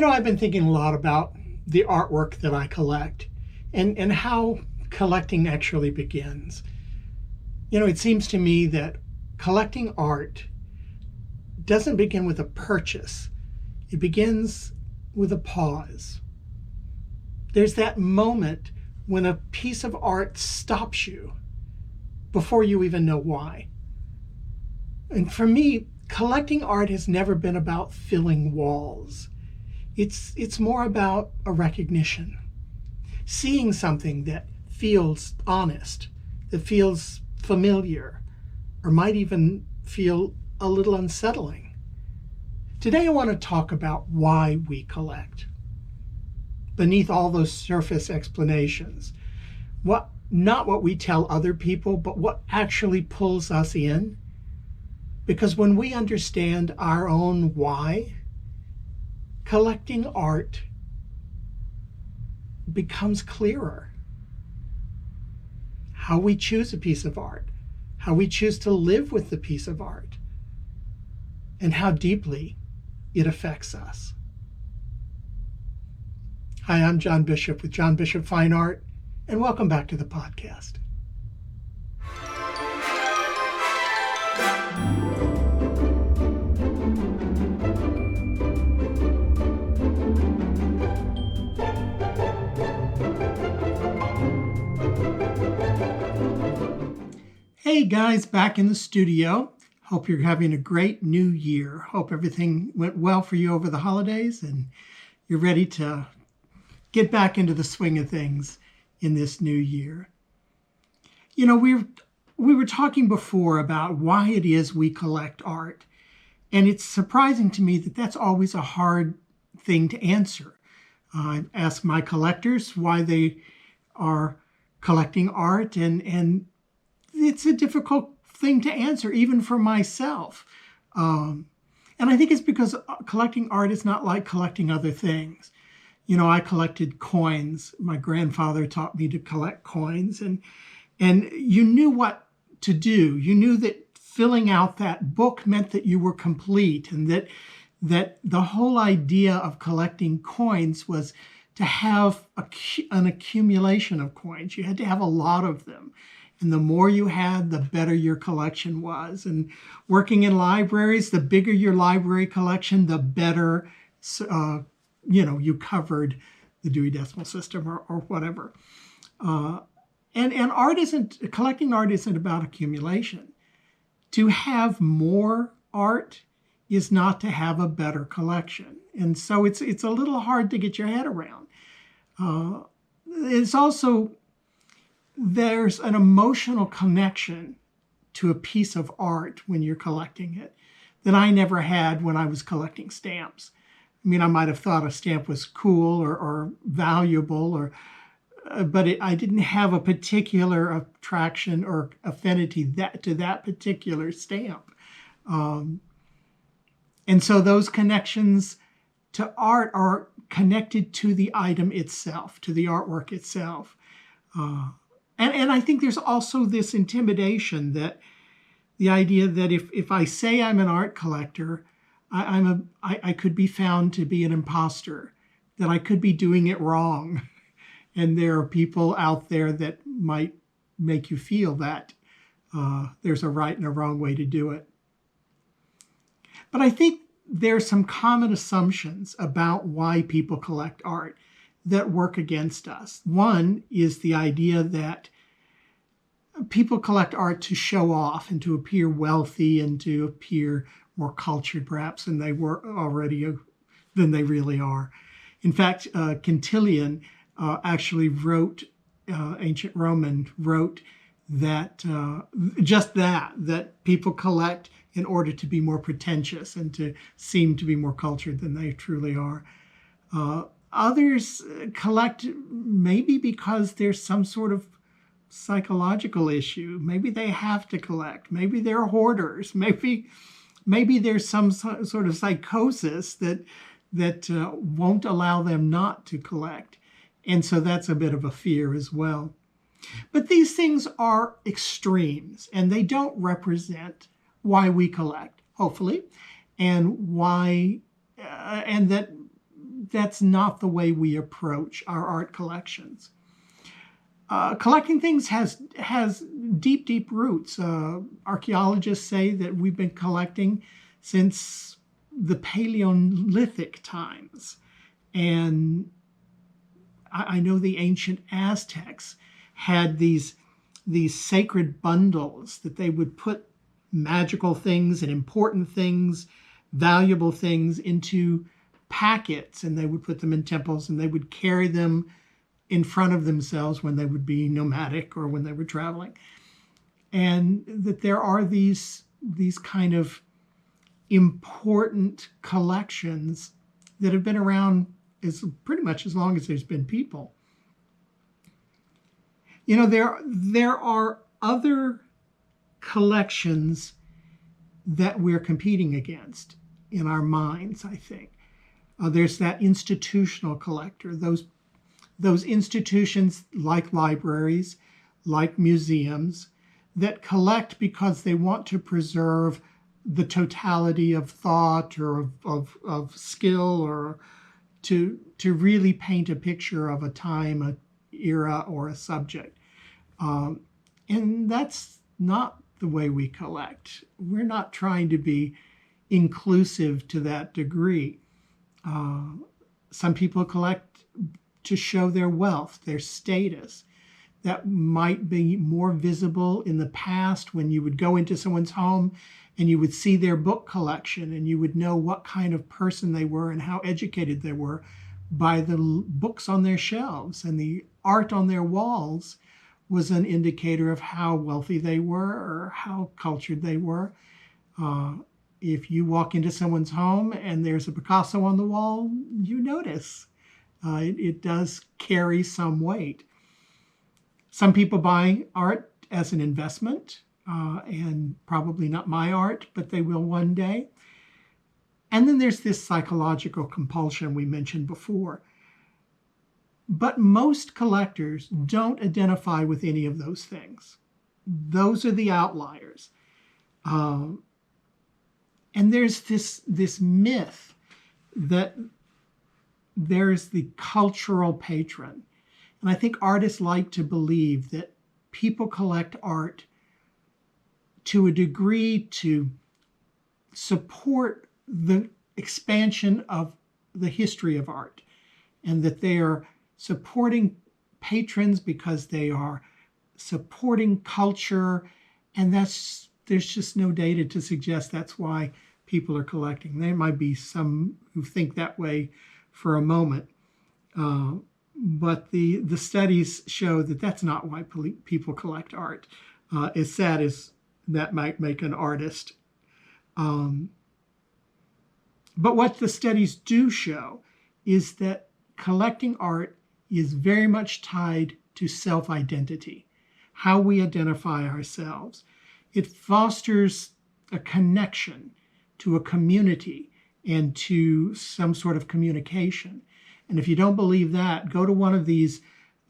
I've been thinking a lot about the artwork that I collect and how collecting actually begins. It seems to me that collecting art doesn't begin with a purchase. It begins with a pause. There's that moment when a piece of art stops you before you even know why. And for me, collecting art has never been about filling walls. It's more about a recognition. Seeing something that feels honest, that feels familiar, or might even feel a little unsettling. Today I want to talk about why we collect. Beneath all those surface explanations, not what we tell other people, but what actually pulls us in. Because when we understand our own why, collecting art becomes clearer. How we choose a piece of art, how we choose to live with the piece of art, and how deeply it affects us. Hi, I'm John Bishop with John Bishop Fine Art, and welcome back to the podcast. Hey guys, back in the studio. Hope you're having a great new year. Hope everything went well for you over the holidays and you're ready to get back into the swing of things in this new year. We were talking before about why it is we collect art. And it's surprising to me that that's always a hard thing to answer. I ask my collectors why they are collecting art, and it's a difficult thing to answer, even for myself. And I think it's because collecting art is not like collecting other things. I collected coins. My grandfather taught me to collect coins, and you knew what to do. You knew that filling out that book meant that you were complete, and that the whole idea of collecting coins was to have an accumulation of coins. You had to have a lot of them. And the more you had, the better your collection was. And working in libraries, the bigger your library collection, the better, you covered the Dewey Decimal System or whatever. And collecting art isn't about accumulation. To have more art is not to have a better collection. And so it's a little hard to get your head around. It's also, there's an emotional connection to a piece of art when you're collecting it that I never had when I was collecting stamps. I mean, I might have thought a stamp was cool or valuable, but I didn't have a particular attraction or affinity to that particular stamp. And so those connections to art are connected to the item itself, to the artwork itself. And I think there's also this intimidation, that the idea that if I say I'm an art collector, I could be found to be an imposter, that I could be doing it wrong. And there are people out there that might make you feel that there's a right and a wrong way to do it. But I think there's some common assumptions about why people collect art that work against us. One is the idea that people collect art to show off and to appear wealthy and to appear more cultured, perhaps, than they were already, than they really are. In fact, Quintilian actually wrote, ancient Roman, wrote that just that people collect in order to be more pretentious and to seem to be more cultured than they truly are. Others collect maybe because there's some sort of psychological issue. Maybe they have to collect. Maybe they're hoarders. Maybe there's some sort of psychosis that won't allow them not to collect. And so that's a bit of a fear as well. But these things are extremes, and they don't represent why we collect, hopefully, and why, and that that's not the way we approach our art collections. Collecting things has deep roots. Archaeologists say that we've been collecting since the Paleolithic times. And I know the ancient Aztecs had these sacred bundles that they would put magical things and important things, valuable things into packets, and they would put them in temples, and they would carry them in front of themselves when they would be nomadic or when they were traveling. And that there are these kind of important collections that have been around as pretty much as long as there's been people. You know, there are other collections that we're competing against in our minds, I think. There's that institutional collector, those institutions like libraries, like museums, that collect because they want to preserve the totality of thought or of skill, or to really paint a picture of a time, an era, or a subject. And that's not the way we collect. We're not trying to be inclusive to that degree. Some people collect to show their wealth, their status. That might be more visible in the past when you would go into someone's home and you would see their book collection, and you would know what kind of person they were and how educated they were by the books on their shelves, and the art on their walls was an indicator of how wealthy they were or how cultured they were. If you walk into someone's home and there's a Picasso on the wall, you notice. It does carry some weight. Some people buy art as an investment, and probably not my art, but they will one day. And then there's this psychological compulsion we mentioned before. But most collectors don't identify with any of those things. Those are the outliers. And there's this myth that there's the cultural patron. And I think artists like to believe that people collect art to a degree to support the expansion of the history of art, and that they are supporting patrons because they are supporting culture, and there's just no data to suggest that's why people are collecting. There might be some who think that way for a moment, but the studies show that that's not why people collect art. As sad as that might make an artist. But what the studies do show is that collecting art is very much tied to self-identity, how we identify ourselves. It fosters a connection to a community and to some sort of communication. And if you don't believe that, go to one of these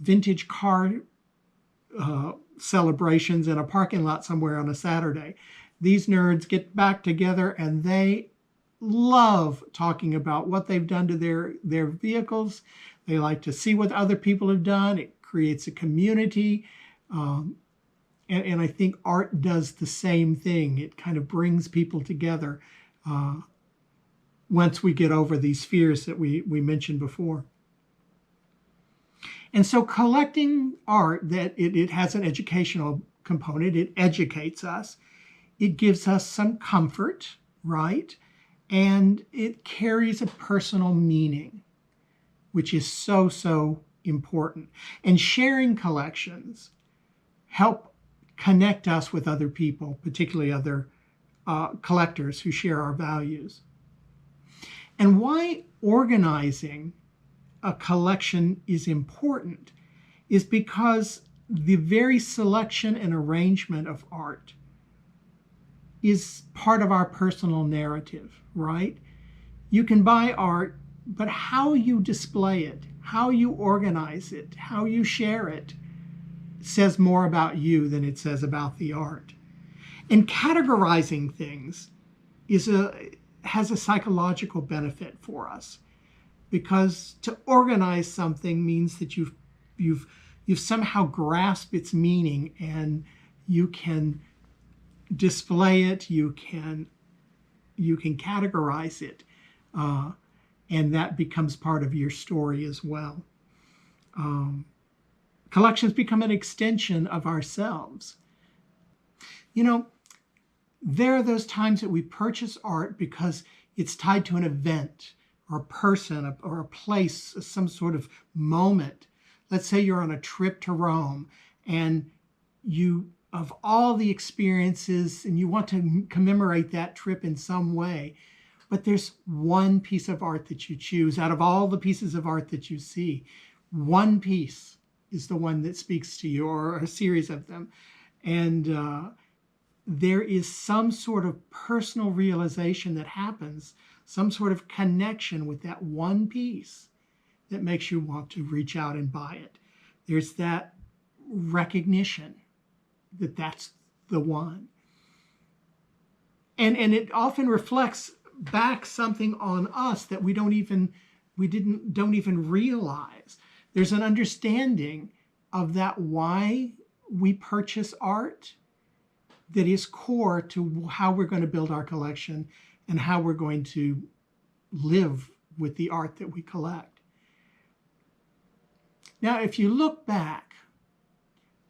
vintage car celebrations in a parking lot somewhere on a Saturday. These nerds get back together and they love talking about what they've done to their vehicles. They like to see what other people have done. It creates a community. And I think art does the same thing. It kind of brings people together once we get over these fears that we mentioned before. And so collecting art, that it has an educational component. It educates us. It gives us some comfort, right? And it carries a personal meaning, which is so important. And sharing collections help connect us with other people, particularly other collectors who share our values. And why organizing a collection is important is because the very selection and arrangement of art is part of our personal narrative, right? You can buy art, but how you display it, how you organize it, how you share it says more about you than it says about the art. And categorizing things has a psychological benefit for us, because to organize something means that you've somehow grasped its meaning, and you can display it, you can categorize it, and that becomes part of your story as well. Collections become an extension of ourselves. There are those times that we purchase art because it's tied to an event or a person or a place, some sort of moment. Let's say you're on a trip to Rome, and you, of all the experiences, and you want to commemorate that trip in some way, but there's one piece of art that you choose out of all the pieces of art that you see. One piece is the one that speaks to you, or a series of them. And there is some sort of personal realization that happens, some sort of connection with that one piece that makes you want to reach out and buy it. There's that recognition that that's the one. And it often reflects back something on us that we don't even realize. There's an understanding of that why we purchase art that is core to how we're going to build our collection and how we're going to live with the art that we collect. Now, if you look back,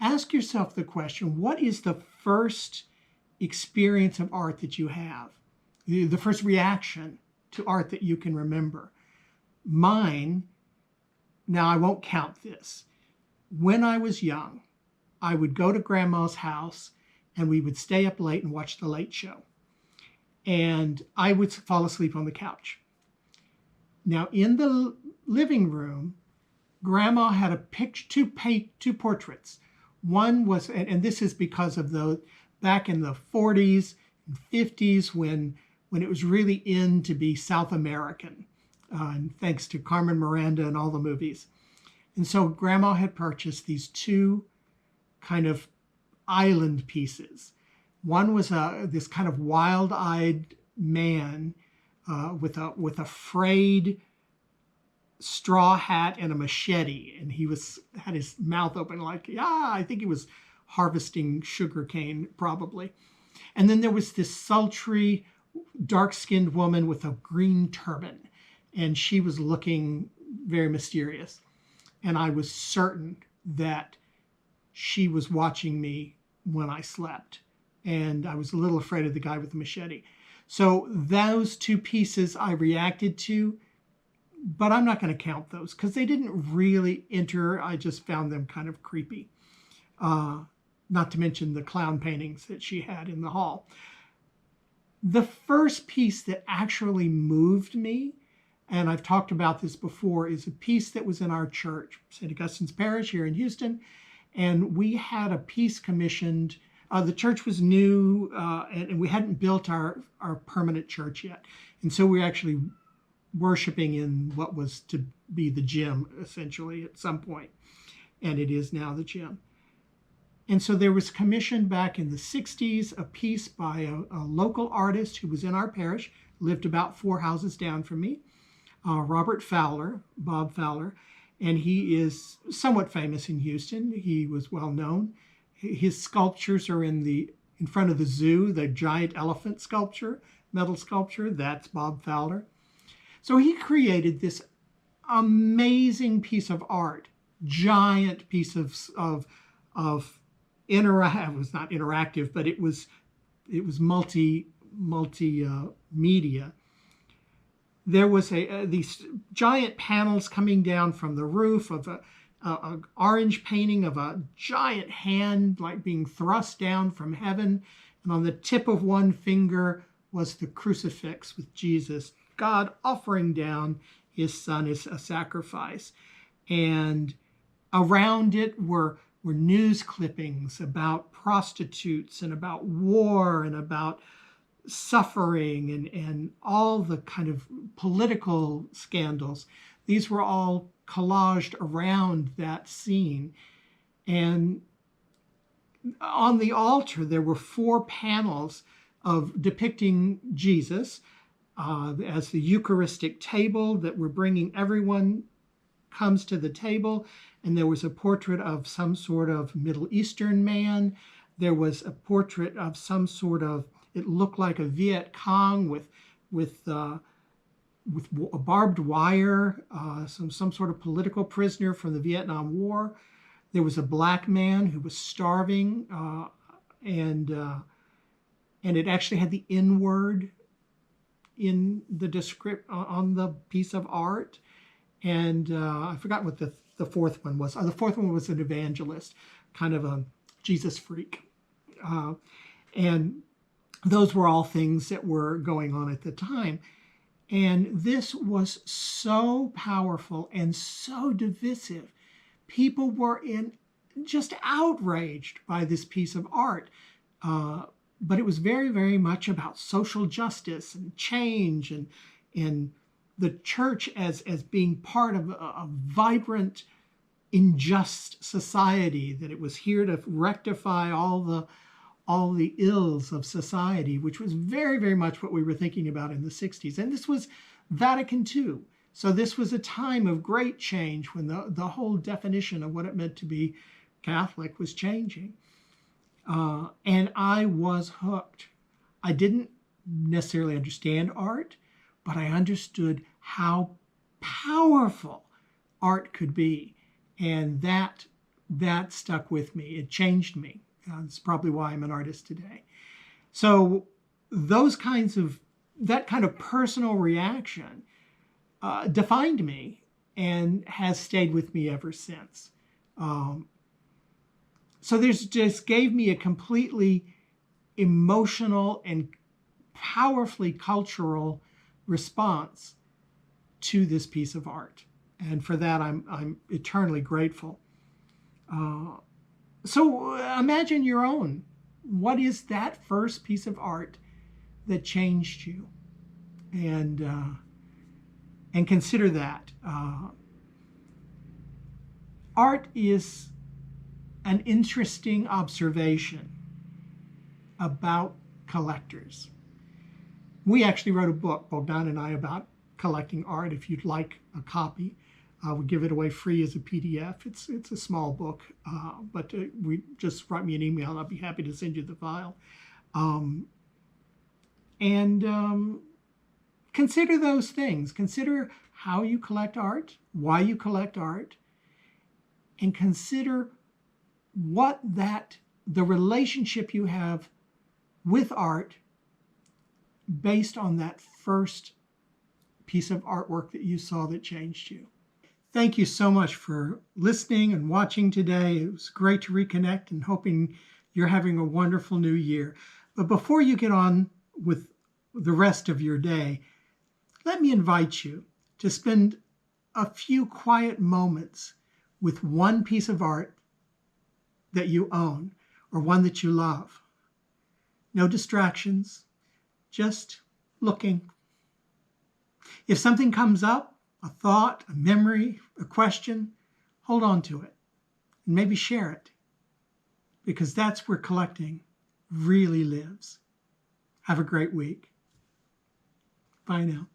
ask yourself the question, what is the first experience of art that you have? The first reaction to art that you can remember? Mine, now I won't count this. When I was young, I would go to Grandma's house and we would stay up late and watch The Late Show. And I would fall asleep on the couch. Now, in the living room, Grandma had a picture, two portraits. One was, and this is because of back in the 40s and 50s when it was really in to be South American, and thanks to Carmen Miranda and all the movies. And so Grandma had purchased these two kind of island pieces. One was this kind of wild-eyed man with a frayed straw hat and a machete, and he had his mouth open like, I think he was harvesting sugarcane probably. And then there was this sultry, dark-skinned woman with a green turban, and she was looking very mysterious. And I was certain that she was watching me when I slept. And I was a little afraid of the guy with the machete. So those two pieces I reacted to, but I'm not going to count those because they didn't really enter. I just found them kind of creepy. Not to mention the clown paintings that she had in the hall. The first piece that actually moved me, and I've talked about this before, is a piece that was in our church, St. Augustine's Parish here in Houston. And we had a piece commissioned. The church was new, and we hadn't built our permanent church yet. And so we were actually worshiping in what was to be the gym, essentially, at some point. And it is now the gym. And so there was commissioned back in the 60s a piece by a local artist who was in our parish, lived about 4 houses down from me, Bob Fowler. And he is somewhat famous in Houston. He was well known. His sculptures are in front of the zoo, the giant elephant sculpture, metal sculpture. That's Bob Fowler. So he created this amazing piece of art, giant piece of it was not interactive, but it was multimedia. There was these giant panels coming down from the roof of an orange painting of a giant hand like being thrust down from heaven. And on the tip of one finger was the crucifix with Jesus, God offering down his son as a sacrifice. And around it were news clippings about prostitutes and about war and about suffering and all the kind of political scandals. These were all collaged around that scene. And on the altar, there were 4 panels depicting Jesus, as the Eucharistic table that we're bringing. Everyone comes to the table, and there was a portrait of some sort of Middle Eastern man. There was a portrait of some sort of, it looked like a Viet Cong with a barbed wire, some sort of political prisoner from the Vietnam War. There was a black man who was starving, and it actually had the N word in the on the piece of art. And I forgot what the fourth one was. The fourth one was an evangelist, kind of a Jesus freak. And those were all things that were going on at the time. And this was so powerful and so divisive. People were just outraged by this piece of art. But it was very, very much about social justice and change, and the church as being part of a vibrant, unjust society, that it was here to rectify all the ills of society, which was very, very much what we were thinking about in the 60s. And this was Vatican II. So this was a time of great change when the whole definition of what it meant to be Catholic was changing. And I was hooked. I didn't necessarily understand art, but I understood how powerful art could be. And that stuck with me. It changed me. It's probably why I'm an artist today. So that kind of personal reaction defined me and has stayed with me ever since. So there's just gave me a completely emotional and powerfully cultural response to this piece of art. And for that, I'm eternally grateful. So imagine your own. What is that first piece of art that changed you? And consider that. Art is an interesting observation about collectors. We actually wrote a book, Bogdan and I, about collecting art. If you'd like a copy, we'll give it away free as a PDF. It's a small book, but just write me an email and I'll be happy to send you the file. Consider those things. Consider how you collect art, why you collect art, and consider the relationship you have with art based on that first piece of artwork that you saw that changed you. Thank you so much for listening and watching today. It was great to reconnect, and hoping you're having a wonderful new year. But before you get on with the rest of your day, let me invite you to spend a few quiet moments with one piece of art that you own or one that you love. No distractions, just looking. If something comes up, a thought, a memory, a question, hold on to it and maybe share it, because that's where collecting really lives. Have a great week. Bye now.